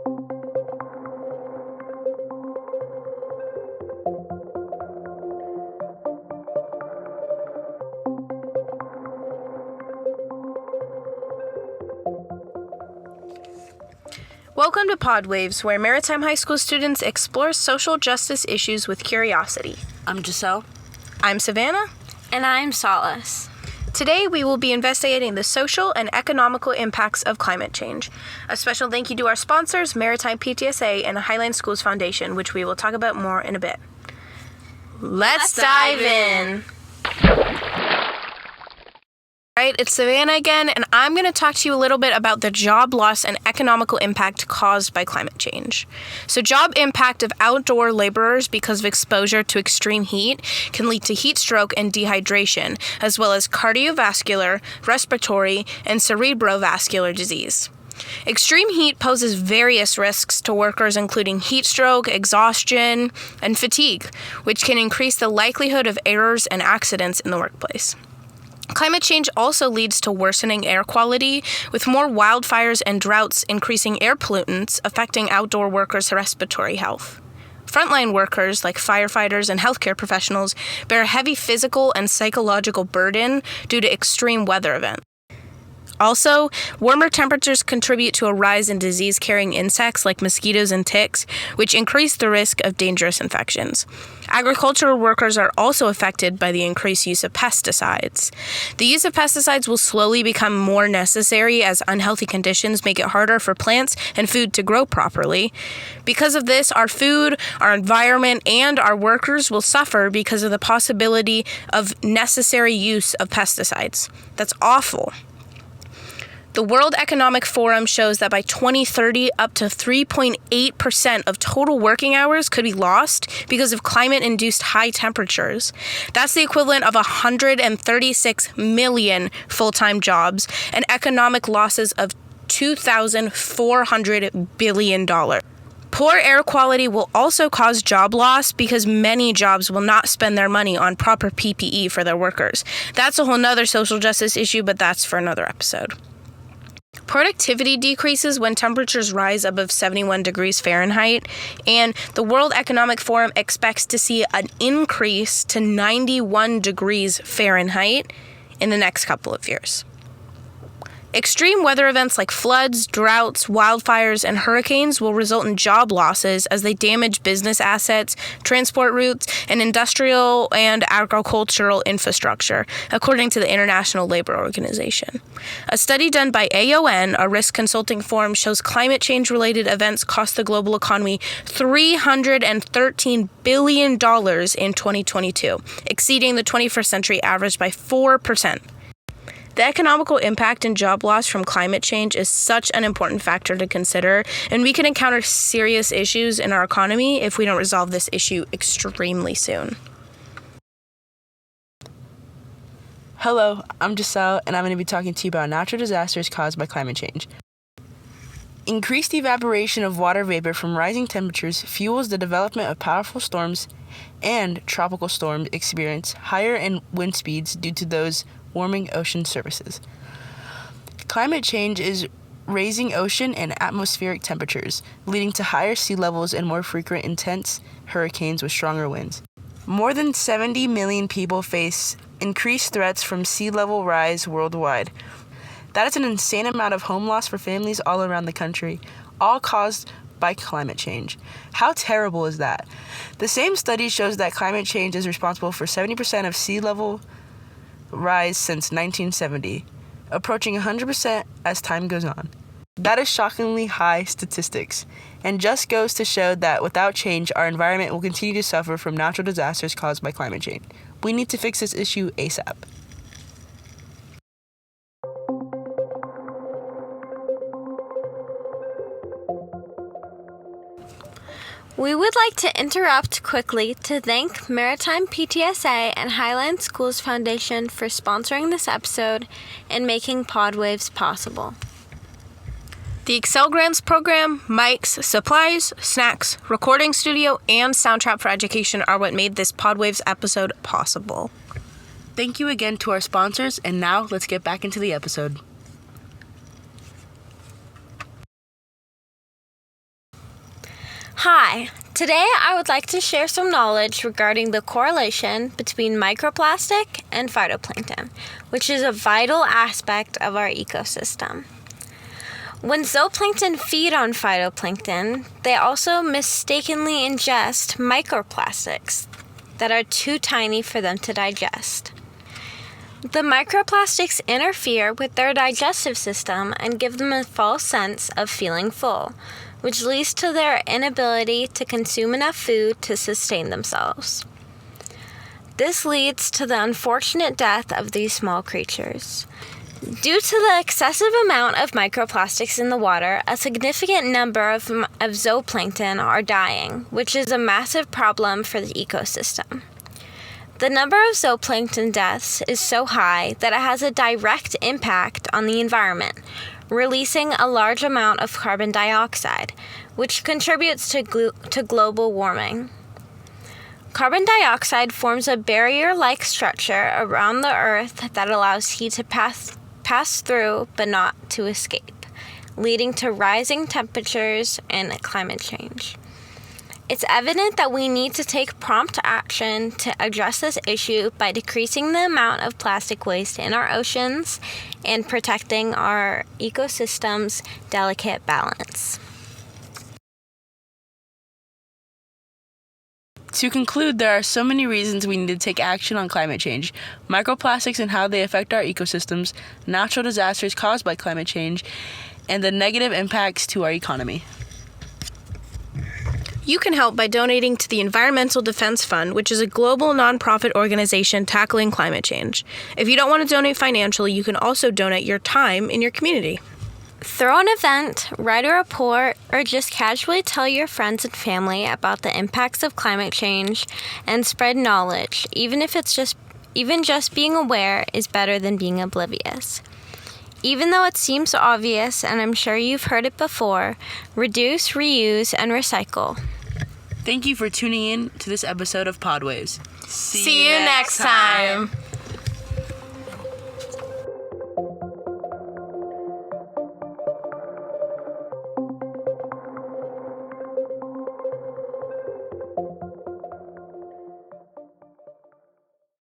Welcome to PodWAVES, where Maritime High School students explore social justice issues with curiosity. I'm Giselle. I'm Savanna. And I'm Solace. Today, we will be investigating the social and economical impacts of climate change. A special thank you to our sponsors, Maritime PTSA and Highland Schools Foundation, which we will talk about more in a bit. Let's dive in. All right, it's Savanna again, and I'm going to talk to you a little bit about the job loss and economical impact caused by climate change. So job impact of outdoor laborers because of exposure to extreme heat can lead to heat stroke and dehydration, as well as cardiovascular, respiratory, and cerebrovascular disease. Extreme heat poses various risks to workers, including heat stroke, exhaustion, and fatigue, which can increase the likelihood of errors and accidents in the workplace. Climate change also leads to worsening air quality, with more wildfires and droughts increasing air pollutants, affecting outdoor workers' respiratory health. Frontline workers, like firefighters and healthcare professionals, bear a heavy physical and psychological burden due to extreme weather events. Also, warmer temperatures contribute to a rise in disease-carrying insects like mosquitoes and ticks, which increase the risk of dangerous infections. Agricultural workers are also affected by the increased use of pesticides. The use of pesticides will slowly become more necessary as unhealthy conditions make it harder for plants and food to grow properly. Because of this, our food, our environment, and our workers will suffer because of the possibility of necessary use of pesticides. That's awful. The World Economic Forum shows that by 2030, up to 3.8% of total working hours could be lost because of climate-induced high temperatures. That's the equivalent of 136 million full-time jobs and economic losses of $2,400 billion. Poor air quality will also cause job loss because many jobs will not spend their money on proper PPE for their workers. That's a whole nother social justice issue, but that's for another episode. Productivity decreases when temperatures rise above 71 degrees Fahrenheit, and the World Economic Forum expects to see an increase to 91 degrees Fahrenheit in the next couple of years. Extreme weather events like floods, droughts, wildfires, and hurricanes will result in job losses as they damage business assets, transport routes, and industrial and agricultural infrastructure, according to the International Labor Organization. A study done by AON, a risk consulting firm, shows climate change-related events cost the global economy $313 billion in 2022, exceeding the 21st century average by 4%. The economical impact and job loss from climate change is such an important factor to consider, and we can encounter serious issues in our economy if we don't resolve this issue extremely soon. Hello, I'm Giselle, and I'm going to be talking to you about natural disasters caused by climate change. Increased evaporation of water vapor from rising temperatures fuels the development of powerful storms, and tropical storms experience higher wind speeds due to those warming ocean surfaces. Climate change is raising ocean and atmospheric temperatures, leading to higher sea levels and more frequent intense hurricanes with stronger winds. More than 70 million people face increased threats from sea level rise worldwide. That is an insane amount of home loss for families all around the country, all caused by climate change. How terrible is that? The same study shows that climate change is responsible for 70% of sea level rise since 1970, approaching 100% as time goes on. That is shockingly high statistics, and just goes to show that without change, our environment will continue to suffer from natural disasters caused by climate change. We need to fix this issue ASAP. We would like to interrupt quickly to thank Maritime PTSA and Highland Schools Foundation for sponsoring this episode and making PodWAVES possible. The Excel Grants program, mics, supplies, snacks, recording studio, and Soundtrap for Education are what made this PodWAVES episode possible. Thank you again to our sponsors, and now let's get back into the episode. Hi, today I would like to share some knowledge regarding the correlation between microplastic and phytoplankton, which is a vital aspect of our ecosystem. When zooplankton feed on phytoplankton, they also mistakenly ingest microplastics that are too tiny for them to digest. The microplastics interfere with their digestive system and give them a false sense of feeling full, which leads to their inability to consume enough food to sustain themselves. This leads to the unfortunate death of these small creatures. Due to the excessive amount of microplastics in the water, a significant number of zooplankton are dying, which is a massive problem for the ecosystem. The number of zooplankton deaths is so high that it has a direct impact on the environment, releasing a large amount of carbon dioxide, which contributes to global warming. Carbon dioxide forms a barrier-like structure around the Earth that allows heat to pass through but not to escape, leading to rising temperatures and climate change. It's evident that we need to take prompt action to address this issue by decreasing the amount of plastic waste in our oceans and protecting our ecosystem's delicate balance. To conclude, there are so many reasons we need to take action on climate change: microplastics and how they affect our ecosystems, natural disasters caused by climate change, and the negative impacts to our economy. You can help by donating to the Environmental Defense Fund, which is a global nonprofit organization tackling climate change. If you don't want to donate financially, you can also donate your time in your community. Throw an event, write a report, or just casually tell your friends and family about the impacts of climate change and spread knowledge. Even just being aware is better than being oblivious. Even though it seems obvious, and I'm sure you've heard it before, reduce, reuse, and recycle. Thank you for tuning in to this episode of PodWAVES. See you next time.